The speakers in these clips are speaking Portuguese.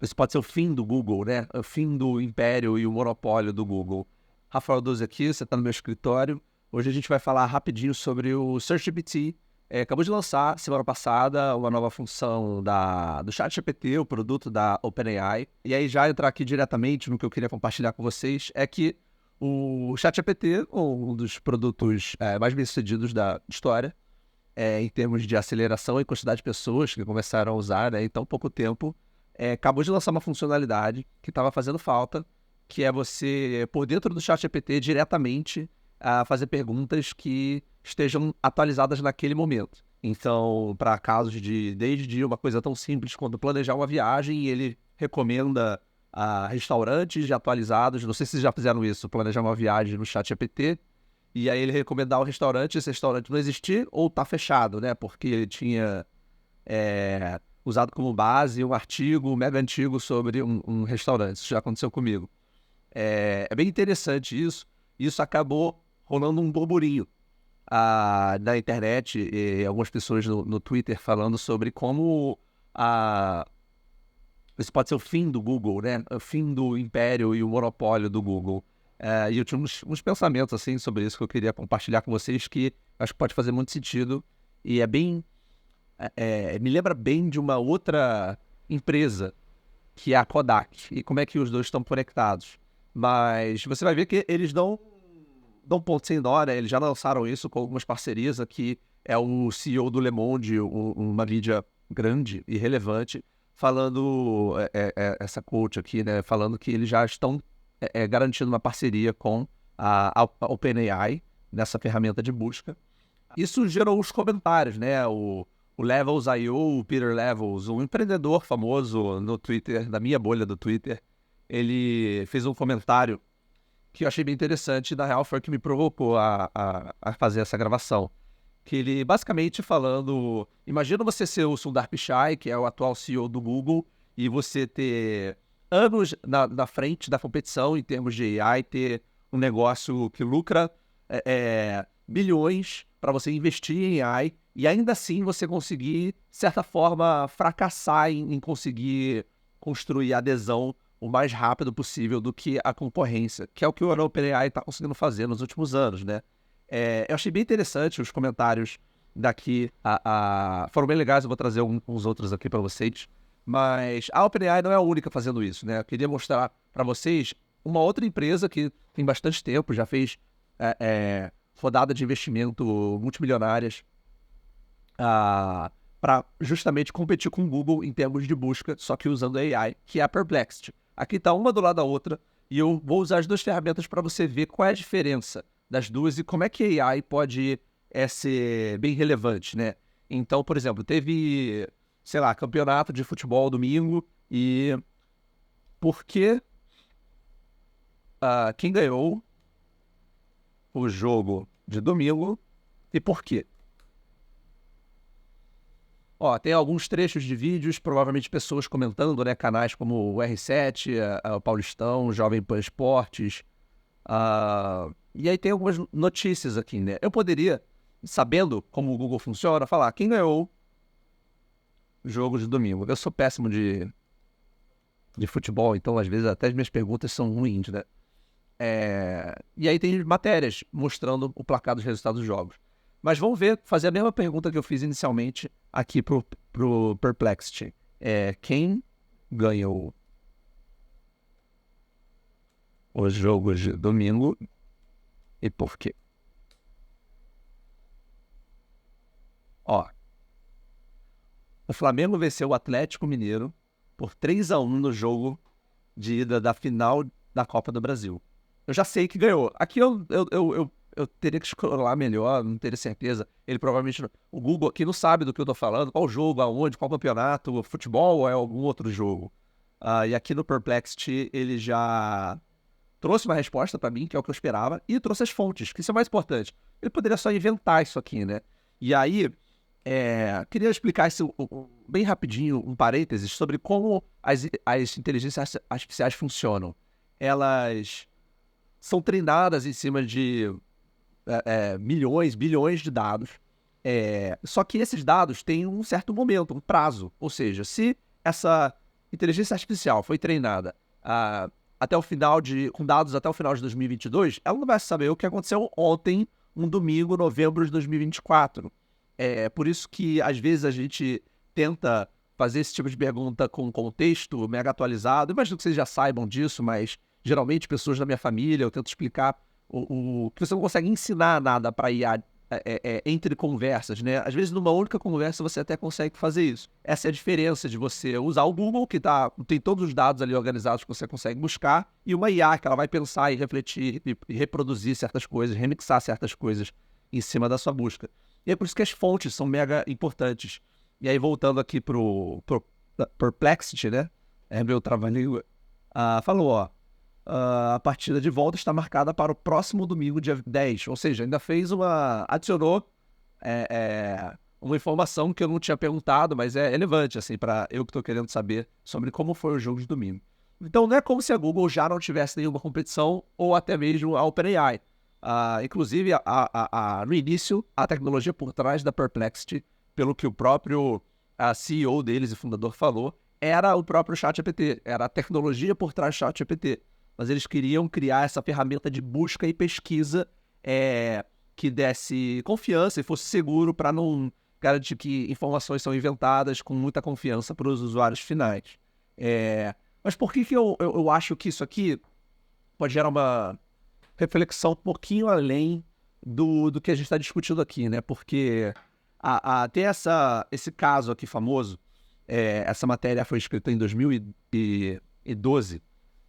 Esse pode ser o fim do Google, né? O fim do império e o monopólio do Google. Rafael Dose aqui, você está no meu escritório. Hoje a gente vai falar rapidinho sobre o SearchGPT. Acabou de lançar, semana passada, uma nova função do ChatGPT, o produto da OpenAI. E aí já entrar aqui diretamente no que eu queria compartilhar com vocês, é que o ChatGPT, um dos produtos mais bem-sucedidos da história, em termos de aceleração e quantidade de pessoas que começaram a usar, né, em tão pouco tempo, acabou de lançar uma funcionalidade que estava fazendo falta, que é você, por dentro do ChatGPT, diretamente fazer perguntas que estejam atualizadas naquele momento. Então, para casos desde uma coisa tão simples quanto planejar uma viagem, ele recomenda restaurantes atualizados. Não sei se vocês já fizeram isso, planejar uma viagem no ChatGPT, e aí ele recomendar o restaurante, esse restaurante não existir ou tá fechado, né? Porque ele tinha usado como base um artigo mega antigo sobre um restaurante. Isso já aconteceu comigo. É bem interessante isso. Isso acabou rolando um burburinho na internet e algumas pessoas no Twitter falando sobre como isso pode ser o fim do Google, né? O fim do império e o monopólio do Google. E eu tinha uns pensamentos assim sobre isso que eu queria compartilhar com vocês, que acho que pode fazer muito sentido e me lembra bem de uma outra empresa, que é a Kodak, e como é que os dois estão conectados. Mas você vai ver que eles dão ponto sem nó, né? Eles já lançaram isso com algumas parcerias. Aqui é o CEO do Le Monde, uma mídia grande e relevante, falando, essa coach aqui, né? Falando que eles já estão garantindo uma parceria com a OpenAI nessa ferramenta de busca. Isso gerou os comentários, né? O Levels.io, o Peter Levels, um empreendedor famoso no Twitter, da minha bolha do Twitter, ele fez um comentário que eu achei bem interessante, e na real foi o que me provocou a fazer essa gravação. Que ele, basicamente falando, imagina você ser o Sundar Pichai, que é o atual CEO do Google, e você ter anos na frente da competição em termos de AI, ter um negócio que lucra bilhões para você investir em AI, e ainda assim você conseguir, de certa forma, fracassar em conseguir construir adesão o mais rápido possível do que a concorrência, que é o que o OpenAI está conseguindo fazer nos últimos anos, né? Eu achei bem interessante os comentários daqui, foram bem legais. Eu vou trazer uns outros aqui para vocês, mas a OpenAI não é a única fazendo isso, né? Eu queria mostrar para vocês uma outra empresa que tem bastante tempo, já fez rodada de investimento multimilionárias, para justamente competir com o Google em termos de busca, só que usando AI, que é a Perplexity. Aqui está uma do lado da outra, e eu vou usar as duas ferramentas para você ver qual é a diferença das duas e como é que a AI pode ser bem relevante, né? Então, por exemplo, teve, sei lá, campeonato de futebol domingo, e por que quem ganhou o jogo de domingo e por quê? Ó, tem alguns trechos de vídeos, provavelmente pessoas comentando, né? Canais como o R7, o Paulistão, o Jovem Pan Esportes. E aí tem algumas notícias aqui, né? Eu poderia, sabendo como o Google funciona, falar quem ganhou o jogo de domingo. Eu sou péssimo de futebol, então às vezes até as minhas perguntas são ruins, né? E aí tem matérias mostrando o placar dos resultados dos jogos. Mas vamos fazer a mesma pergunta que eu fiz inicialmente aqui pro Perplexity. Quem ganhou os jogos de domingo e por quê? Ó, o Flamengo venceu o Atlético Mineiro por 3-1 no jogo de ida da final da Copa do Brasil. Eu já sei que ganhou. Aqui eu teria que escrolar melhor, não teria certeza. Ele provavelmente, o Google aqui não sabe do que eu tô falando, qual jogo, aonde, qual campeonato, futebol ou é algum outro jogo. E aqui no Perplexity ele já trouxe uma resposta para mim, que é o que eu esperava, e trouxe as fontes, que isso é o mais importante. Ele poderia só inventar isso aqui, né? E aí, queria explicar isso bem rapidinho, um parênteses, sobre como as inteligências artificiais funcionam. Elas são treinadas em cima de milhões, bilhões de dados. Só que esses dados têm um certo momento, um prazo. Ou seja, se essa inteligência artificial foi treinada até o final com dados até o final de 2022, ela não vai saber o que aconteceu ontem, um domingo, novembro de 2024. É por isso que, às vezes, a gente tenta fazer esse tipo de pergunta com contexto mega atualizado. Imagino que vocês já saibam disso, mas geralmente pessoas da minha família, eu tento explicar que você não consegue ensinar nada para IA entre conversas, né? Às vezes, numa única conversa, você até consegue fazer isso. Essa é a diferença de você usar o Google, que tem todos os dados ali organizados que você consegue buscar, e uma IA, que ela vai pensar e refletir e reproduzir certas coisas, remixar certas coisas em cima da sua busca. E é por isso que as fontes são mega importantes. E aí, voltando aqui pro Perplexity, né? É meu trava-língua. Falou, ó. A partida de volta está marcada para o próximo domingo, dia 10. Ou seja, ainda adicionou uma informação que eu não tinha perguntado, mas é relevante, assim, para eu que estou querendo saber sobre como foi o jogo de domingo. Então, não é como se a Google já não tivesse nenhuma competição, ou até mesmo a OpenAI. Inclusive, no início, a tecnologia por trás da Perplexity, pelo que o próprio CEO deles e fundador falou, era o próprio ChatGPT, era a tecnologia por trás do ChatGPT. Mas eles queriam criar essa ferramenta de busca e pesquisa que desse confiança e fosse seguro para não garantir que informações são inventadas com muita confiança para os usuários finais. Mas por que eu acho que isso aqui pode gerar uma reflexão um pouquinho além do que a gente está discutindo aqui, né? Porque tem esse caso aqui famoso, essa matéria foi escrita em 2012,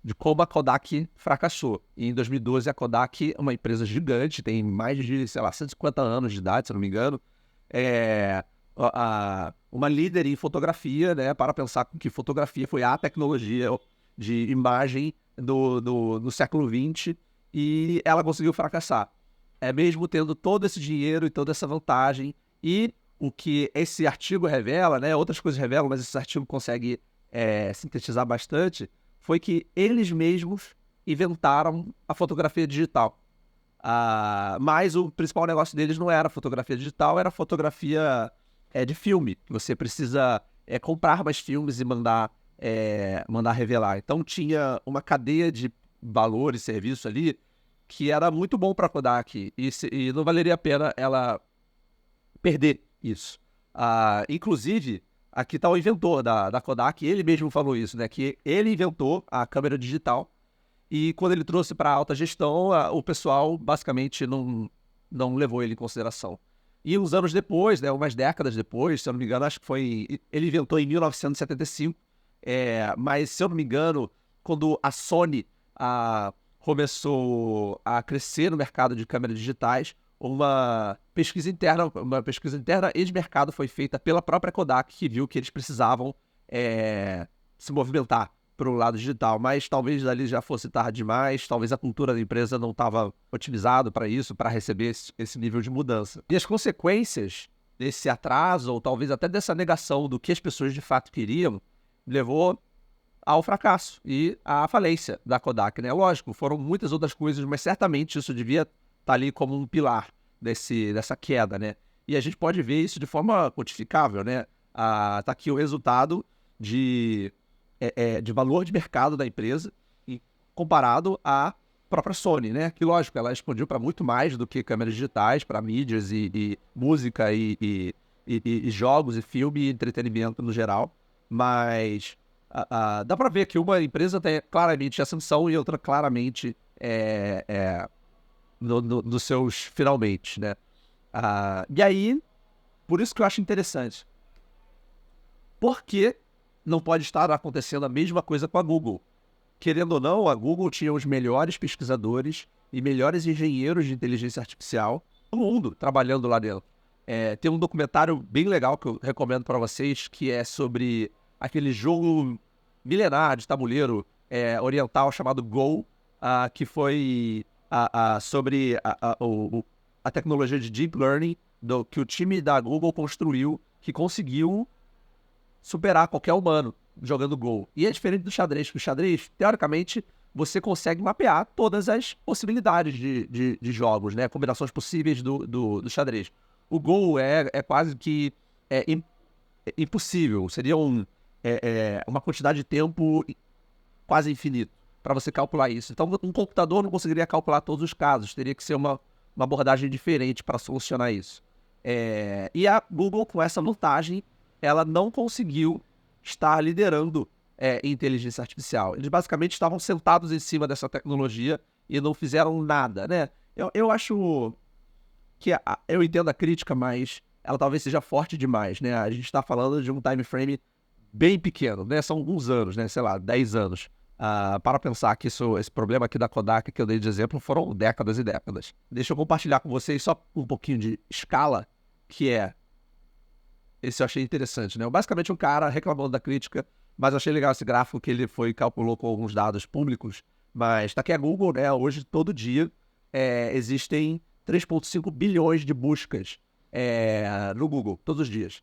de como a Kodak fracassou. E em 2012 a Kodak é uma empresa gigante, tem mais de, 150 anos de idade, se não me engano, uma líder em fotografia, né, para pensar que fotografia foi a tecnologia de imagem do século XX, e ela conseguiu fracassar. Mesmo tendo todo esse dinheiro e toda essa vantagem, e o que esse artigo revela, né, outras coisas revelam, mas esse artigo consegue sintetizar bastante, foi que eles mesmos inventaram a fotografia digital. Mas o principal negócio deles não era fotografia digital, era fotografia de filme. Você precisa comprar mais filmes e mandar revelar. Então tinha uma cadeia de valor e serviço ali que era muito bom para a Kodak e não valeria a pena ela perder isso. Inclusive, aqui está o inventor da Kodak, ele mesmo falou isso, né? Que ele inventou a câmera digital e quando ele trouxe para a alta gestão, o pessoal basicamente não levou ele em consideração. E uns anos depois, né, umas décadas depois, se eu não me engano, acho que ele inventou em 1975, mas se eu não me engano, quando a Sony começou a crescer no mercado de câmeras digitais, uma pesquisa interna e de mercado foi feita pela própria Kodak, que viu que eles precisavam se movimentar para o lado digital, mas talvez dali já fosse tarde demais, talvez a cultura da empresa não estava otimizado para isso, para receber esse nível de mudança. E as consequências desse atraso, ou talvez até dessa negação do que as pessoas de fato queriam, levou ao fracasso e à falência da Kodak, né? Lógico, foram muitas outras coisas, mas certamente isso devia estar ali como um pilar dessa queda, né? E a gente pode ver isso de forma quantificável, né? Tá aqui o resultado de valor de mercado da empresa e comparado à própria Sony, né? Que, lógico, ela expandiu para muito mais do que câmeras digitais, para mídias e música e jogos e filme e entretenimento no geral, mas dá para ver que uma empresa tem claramente ascensão e outra claramente nos seus finalmente, né? E aí, por isso que eu acho interessante. Por que não pode estar acontecendo a mesma coisa com a Google? Querendo ou não, a Google tinha os melhores pesquisadores e melhores engenheiros de inteligência artificial do mundo trabalhando lá dentro. Tem um documentário bem legal que eu recomendo para vocês, que é sobre aquele jogo milenar de tabuleiro oriental chamado Go, que foi sobre a tecnologia de Deep Learning que o time da Google construiu, que conseguiu superar qualquer humano jogando Go. E é diferente do xadrez, porque o xadrez, teoricamente, você consegue mapear todas as possibilidades de jogos, né? Combinações possíveis do xadrez. O Go é quase que impossível. Seria uma quantidade de tempo quase infinito para você calcular isso. Então, um computador não conseguiria calcular todos os casos, teria que ser uma abordagem diferente para solucionar isso. E a Google, com essa vantagem, ela não conseguiu estar liderando inteligência artificial. Eles basicamente estavam sentados em cima dessa tecnologia e não fizeram nada, né? Eu acho que eu entendo a crítica, mas ela talvez seja forte demais, né? A gente está falando de um time frame bem pequeno, né? São alguns anos, né? Sei lá, 10 anos. Para pensar que esse problema aqui da Kodak que eu dei de exemplo foram décadas e décadas. Deixa eu compartilhar com vocês só um pouquinho de escala, que esse eu achei interessante, né? Basicamente um cara reclamando da crítica, mas eu achei legal esse gráfico que ele calculou com alguns dados públicos, mas tá aqui a Google, né? Hoje, todo dia, existem 3,5 bilhões de buscas no Google, todos os dias.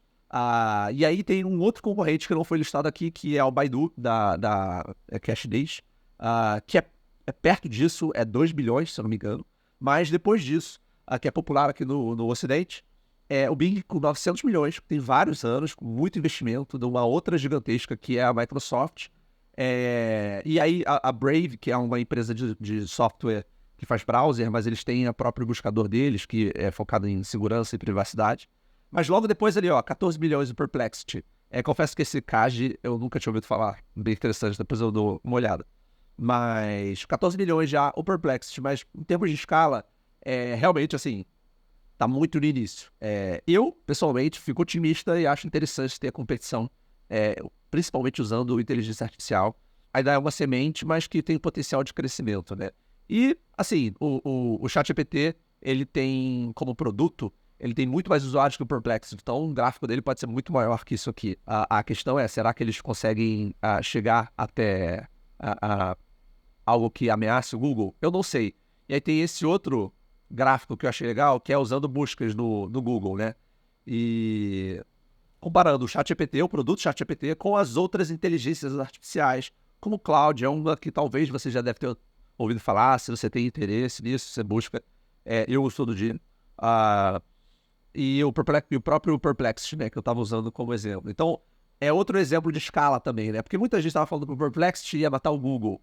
E aí tem um outro concorrente que não foi listado aqui, que é o Baidu, da CashDays, que é perto disso, é 2 bilhões, se eu não me engano. Mas depois disso, que é popular aqui no Ocidente, o Bing com 900 milhões, que tem vários anos, com muito investimento, de uma outra gigantesca, que é a Microsoft. E aí a Brave, que é uma empresa de software que faz browser, mas eles têm o próprio buscador deles, que é focado em segurança e privacidade. Mas logo depois ali, 14 bilhões de Perplexity. Confesso que esse CAGE eu nunca tinha ouvido falar. Bem interessante, depois eu dou uma olhada. Mas 14 bilhões já o Perplexity, mas em termos de escala, realmente, assim, tá muito no início. Eu, pessoalmente, fico otimista e acho interessante ter a competição, principalmente usando inteligência artificial. Ainda é uma semente, mas que tem potencial de crescimento, né? E, assim, o ChatGPT, ele tem como produto, ele tem muito mais usuários que o Perplexity, então o gráfico dele pode ser muito maior que isso aqui. A questão é, será que eles conseguem chegar até algo que ameace o Google? Eu não sei. E aí tem esse outro gráfico que eu achei legal, que é usando buscas no Google, né? E comparando o ChatGPT, o produto ChatGPT, com as outras inteligências artificiais, como o Claude, é uma que talvez você já deve ter ouvido falar, se você tem interesse nisso, você busca. Eu uso todo dia. E o próprio Perplexity, né, que eu estava usando como exemplo. Então, é outro exemplo de escala também, né? Porque muita gente estava falando que o Perplexity ia matar o Google,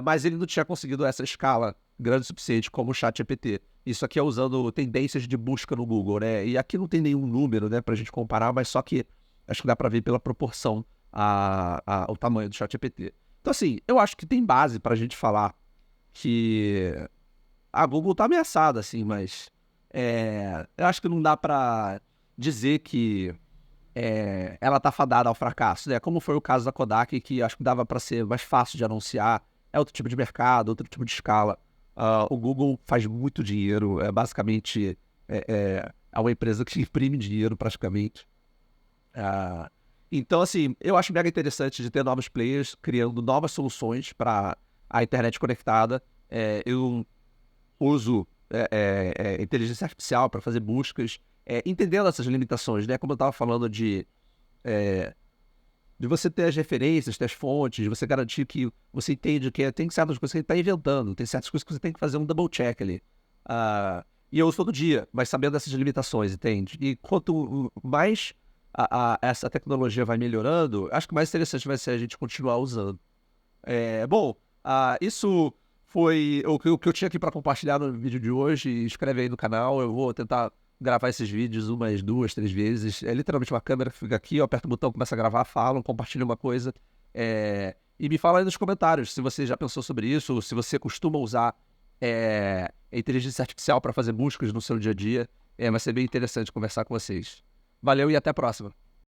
mas ele não tinha conseguido essa escala grande o suficiente como o ChatGPT. Isso aqui é usando tendências de busca no Google, né? E aqui não tem nenhum número, né, pra gente comparar, mas só que acho que dá pra ver pela proporção o tamanho do ChatGPT. Então, assim, eu acho que tem base pra gente falar que a Google tá ameaçada, assim, mas eu acho que não dá pra dizer que ela tá fadada ao fracasso, né? Como foi o caso da Kodak, que acho que dava pra ser mais fácil de anunciar. É outro tipo de mercado, outro tipo de escala. O Google faz muito dinheiro, basicamente é uma empresa que imprime dinheiro praticamente. Então, assim, eu acho mega interessante de ter novos players criando novas soluções para a internet conectada. Eu uso inteligência artificial para fazer buscas, entendendo essas limitações, né? Como eu estava falando de você ter as referências, ter as fontes, de você garantir que você entende que tem certas coisas que você está inventando, tem certas coisas que você tem que fazer um double check ali. E eu uso todo dia, mas sabendo dessas limitações, entende? E quanto mais essa tecnologia vai melhorando, acho que mais interessante vai ser a gente continuar usando. Bom, isso foi o que eu tinha aqui para compartilhar no vídeo de hoje. Escreve aí no canal, eu vou tentar gravar esses vídeos umas 2, 3 vezes. É literalmente uma câmera que fica aqui, eu aperto o botão, começa a gravar, falo, compartilho uma coisa. E me fala aí nos comentários se você já pensou sobre isso, ou se você costuma usar inteligência artificial para fazer buscas no seu dia a dia. Vai ser bem interessante conversar com vocês. Valeu e até a próxima.